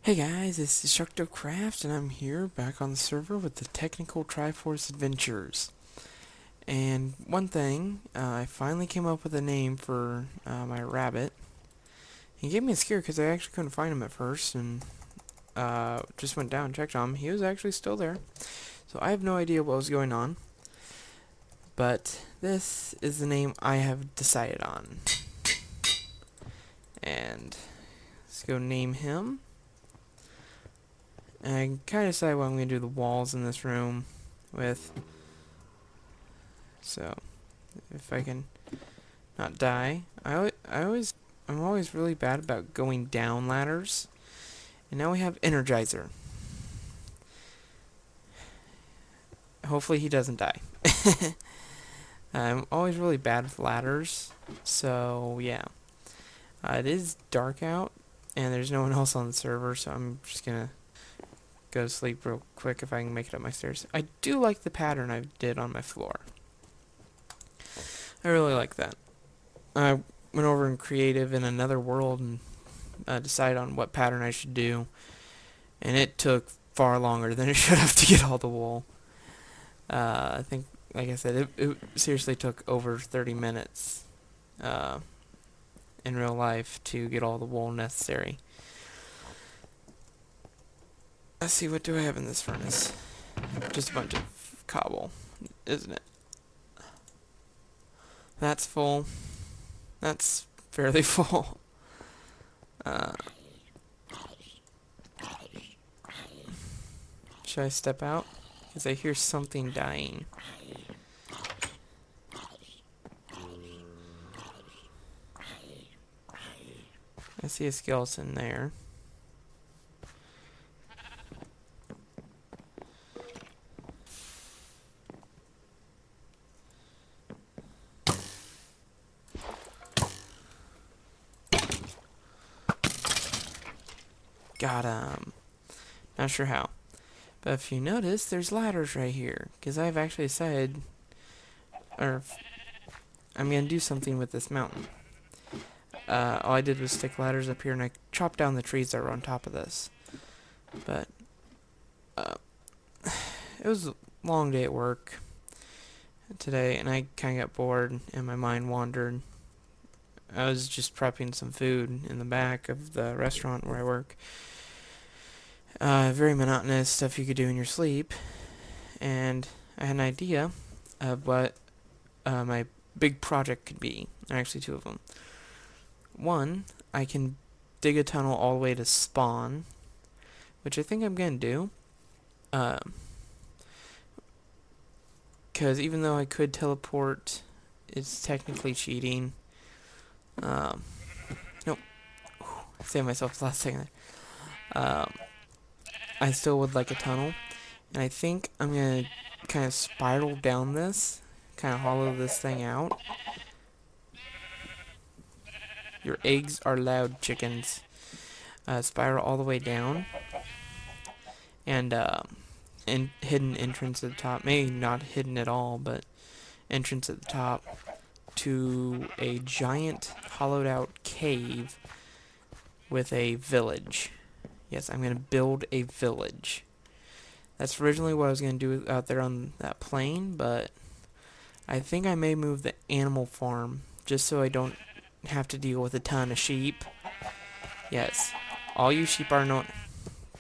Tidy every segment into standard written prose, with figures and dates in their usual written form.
Hey guys, it's DestructoCraft, and I'm here back on the server with the technical Triforce Adventures. And one thing, I finally came up with a name for my rabbit. He gave me a scare because I actually couldn't find him at first, and just went down and checked on him. He was actually still there, so I have no idea what was going on. But this is the name I have decided on. And let's go name him. And I kind of decide what I'm going to do the walls in this room with. So, if I can not die. I'm always really bad about going down ladders. And now we have Energizer. Hopefully he doesn't die. I'm always really bad with ladders. So, yeah. It is dark out, and there's no one else on the server, so I'm just going to go to sleep real quick if I can make it up my stairs. I do like the pattern I did on my floor. I really like that. I went over in creative in another world and decided on what pattern I should do, and it took far longer than it should have to get all the wool. I think, like I said, it seriously took over 30 minutes in real life to get all the wool necessary. Let's see, what do I have in this furnace? Just a bunch of cobble, isn't it? That's full. That's fairly full. Should I step out? Because I hear something dying. I see a skeleton there. Got him. Not sure how. But if you notice, there's ladders right here. Because I've actually decided, I'm going to do something with this mountain. All I did was stick ladders up here, and I chopped down the trees that were on top of this. But it was a long day at work today, and I kind of got bored, and my mind wandered. I was just prepping some food in the back of the restaurant where I work. Very monotonous stuff you could do in your sleep. And I had an idea of what my big project could be. Actually, two of them. One, I can dig a tunnel all the way to spawn, which I think I'm going to do. Because even though I could teleport, it's technically cheating. Nope. Saved myself the last second there. I still would like a tunnel. And I think I'm going to kind of spiral down this. Kind of hollow this thing out. Your eggs are loud, chickens. Spiral all the way down. And hidden entrance at the top. Maybe not hidden at all, but entrance at the top to a giant hollowed out cave with a village. Yes, I'm going to build a village. That's originally what I was going to do out there on that plain, but I think I may move the animal farm just so I don't have to deal with a ton of sheep. Yes, all you sheep are not...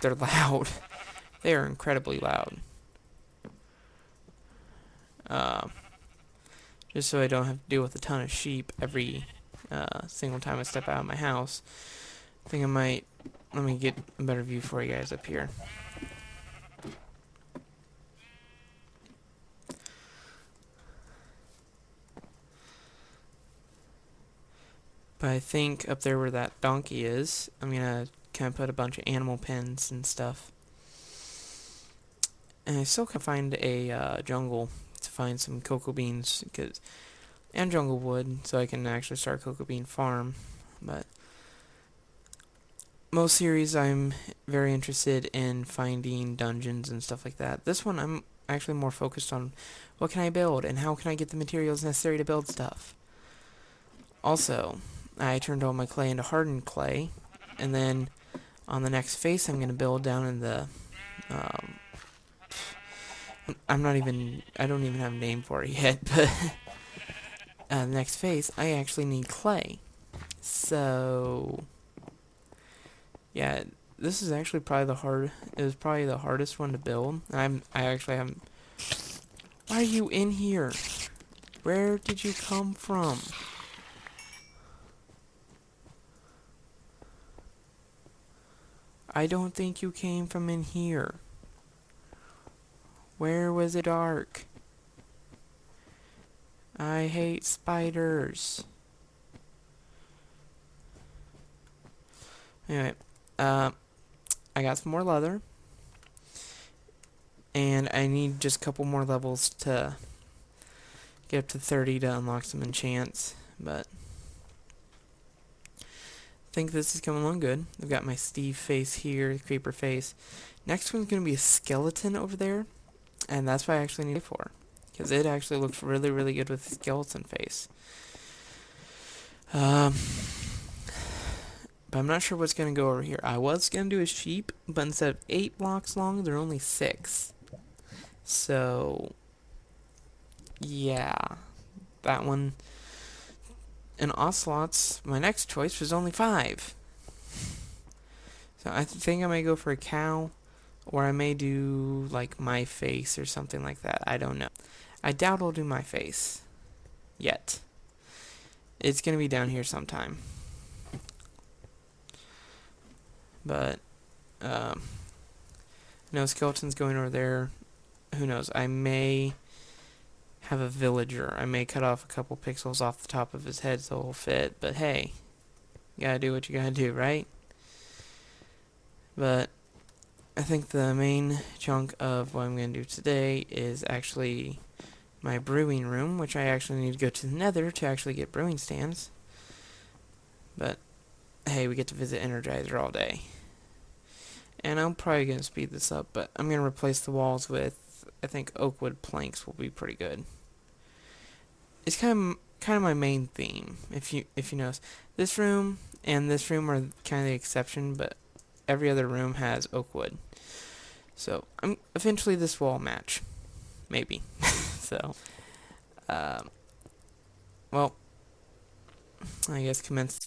They're loud. They are incredibly loud. Just so I don't have to deal with a ton of sheep every single time I step out of my house. I think I might... Let me get a better view for you guys up here. But I think up there where that donkey is, I'm going to kind of put a bunch of animal pens and stuff. And I still can find a jungle to find some cocoa beans and jungle wood, so I can actually start a cocoa bean farm. But most series I'm very interested in finding dungeons and stuff like that. This one I'm actually more focused on what can I build and how can I get the materials necessary to build stuff. Also, I turned all my clay into hardened clay, and then On the next face, I'm going to build down in the... I don't even have a name for it yet, but... the next face, I actually need clay. So... yeah, this is actually probably it was probably the hardest one to build. I actually haven't... Why are you in here? Where did you come from? I don't think you came from in here. Where was it dark? I hate spiders. Anyway, I got some more leather. And I need just a couple more levels to get up to 30 to unlock some enchants. But I think this is coming along good. I've got my Steve face here, creeper face. Next one's going to be a skeleton over there. And that's what I actually need it for. Because it actually looks really, really good with the skeleton face. But I'm not sure what's going to go over here. I was going to do a sheep, but instead of 8 blocks long, they're only 6. So, yeah. That one. And ocelots, my next choice was only 5. So I think I may go for a cow. Or I may do, like, my face or something like that. I don't know. I doubt I'll do my face. Yet. It's going to be down here sometime. But, no, skeleton's going over there. Who knows? I may have a villager. I may cut off a couple pixels off the top of his head so it'll fit. But hey, you gotta do what you gotta do, right? But I think the main chunk of what I'm gonna do today is actually my brewing room, which I actually need to go to the Nether to actually get brewing stands. But hey, we get to visit Energizer all day. And I'm probably going to speed this up, but I'm going to replace the walls with, I think, oak wood planks will be pretty good. It's kind of my main theme, if you notice. This room and this room are kind of the exception, but every other room has oak wood. So, eventually this will all match. Maybe. So, well, I guess commence.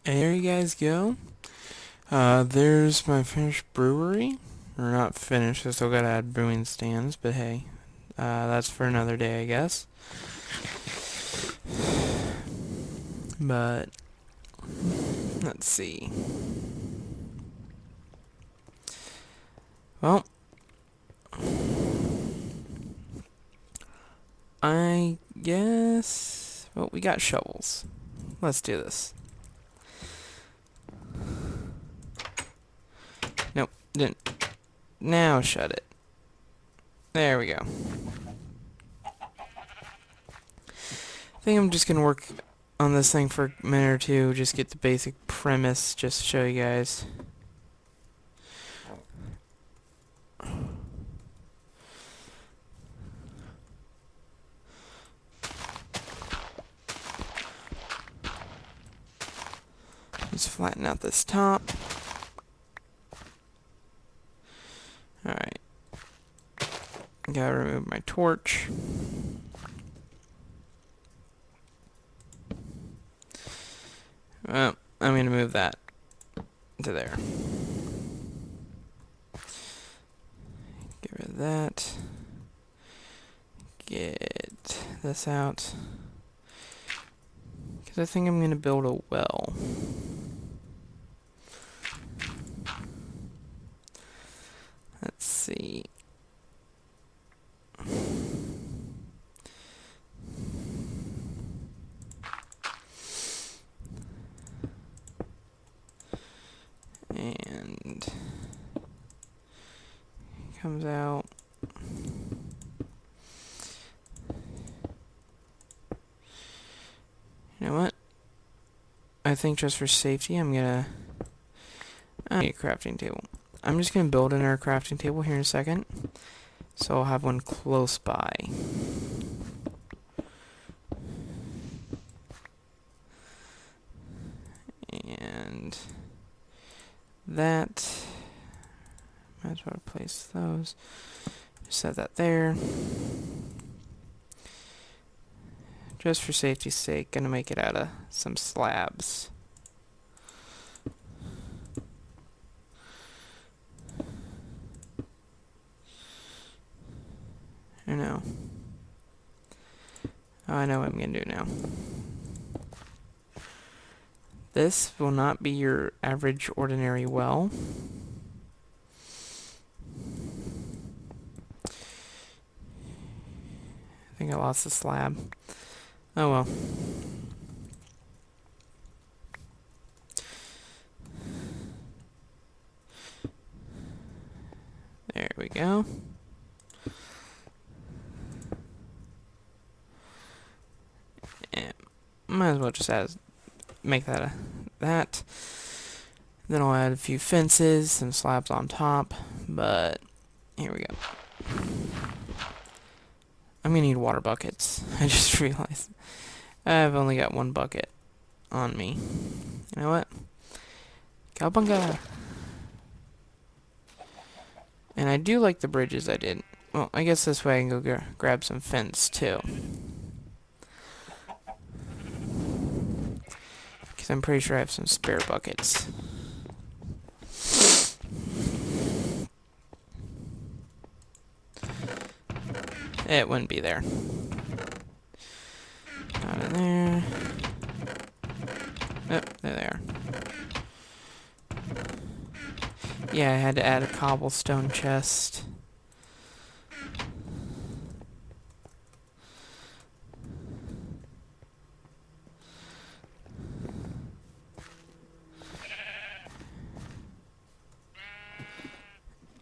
And there you guys go. There's my finished brewery. Or not finished, I still gotta add brewing stands, but hey, that's for another day, I guess. But, let's see. Well, I guess, well, we got shovels. Let's do this. Nope, didn't. Now shut it. There we go. I think I'm just gonna work on this thing for a minute or two, just get the basic premise, just to show you guys. Just flatten out this top. Alright. Gotta remove my torch. Well, I'm gonna move that to there. Get rid of that. Get this out. Because I think I'm gonna build a well. Let's see. And comes out. You know what? I think just for safety, I need a crafting table. I'm just gonna build another crafting table here in a second. So I'll have one close by. And that, might as well place those. Just set that there. Just for safety's sake, gonna make it out of some slabs. I know. Oh, I know what I'm gonna do now. This will not be your average ordinary well. I think I lost the slab. Oh well. There we go. And might as well just make that that. Then I'll add a few fences, some slabs on top, but here we go. I'm gonna need water buckets. I just realized I've only got one bucket on me. You know what? Cowabunga! And I do like the bridges I did. Well, I guess this way I can go grab some fence too. Because I'm pretty sure I have some spare buckets. It wouldn't be there. Not in there. Oh, there they are. Yeah, I had to add a cobblestone chest.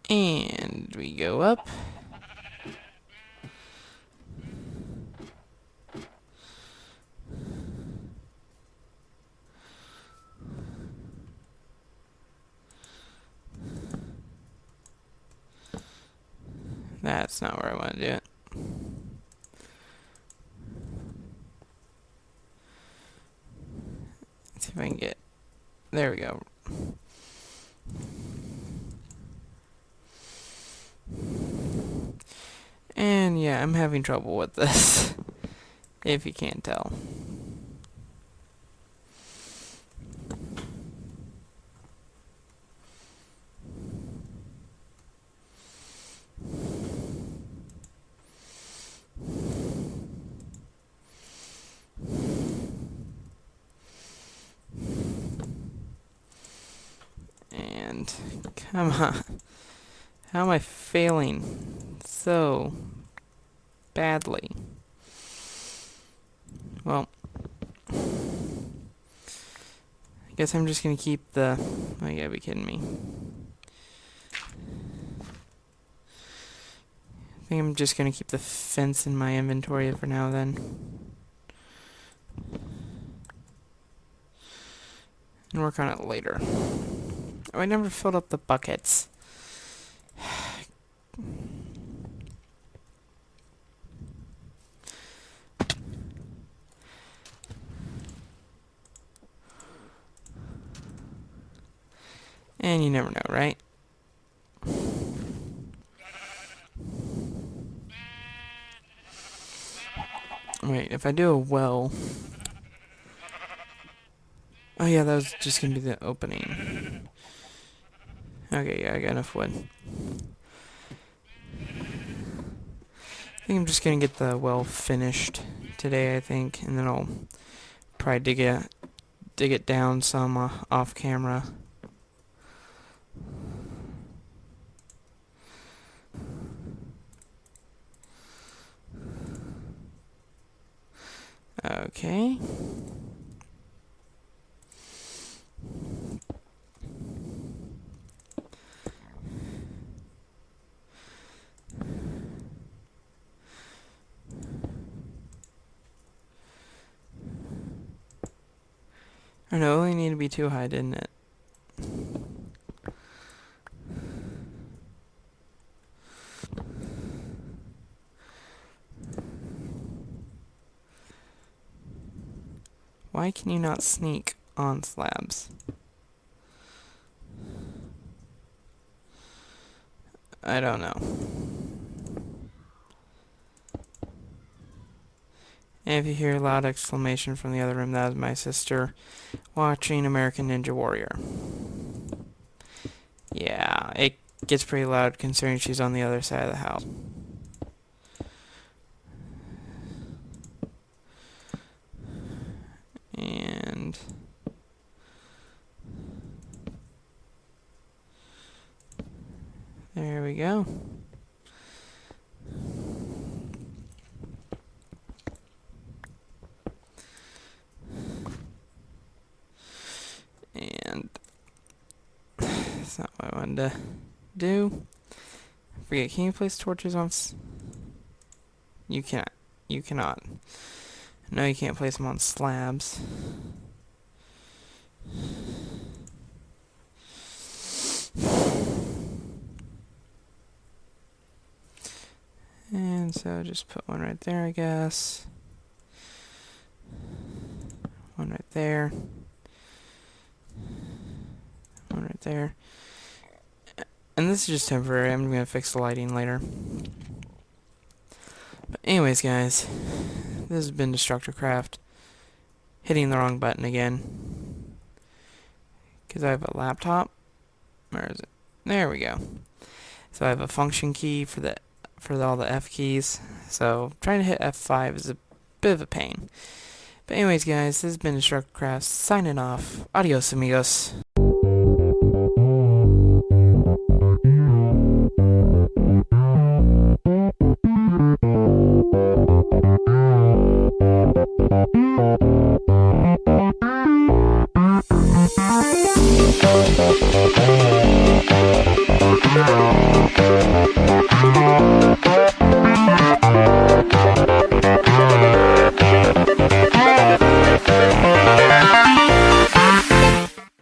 And we go up. That's not where I want to do it. Let's see if I can get... There we go. And yeah, I'm having trouble with this, if you can't tell. Come on. How am I failing so badly? Well, I guess I'm just gonna keep the... Oh, you gotta be kidding me. I think I'm just gonna keep the fence in my inventory for now then. And work on it later. Oh, I never filled up the buckets. And you never know, right? Wait, if I do a well... Oh yeah, that was just gonna be the opening. Okay, yeah, I got enough wood. I think I'm just gonna get the well finished today, I think, and then I'll probably dig it down some off camera. Okay. I know, it only needed to be too high, didn't it? Why can you not sneak on slabs? I don't know. And if you hear a loud exclamation from the other room, that was my sister watching American Ninja Warrior. Yeah, it gets pretty loud considering she's on the other side of the house. And... there we go. And that's not what I wanted to do. Forget, can you place torches on... You cannot. You cannot. No, you can't place them on slabs. And so just put one right there, I guess. One right there. One right there. And this is just temporary. I'm going to fix the lighting later. But anyways, guys, this has been DestructoCraft. Hitting the wrong button again. Because I have a laptop. Where is it? There we go. So I have a function key for all the F keys. So trying to hit F5 is a bit of a pain. But anyways, guys, this has been DestructoCraft signing off. Adios, amigos.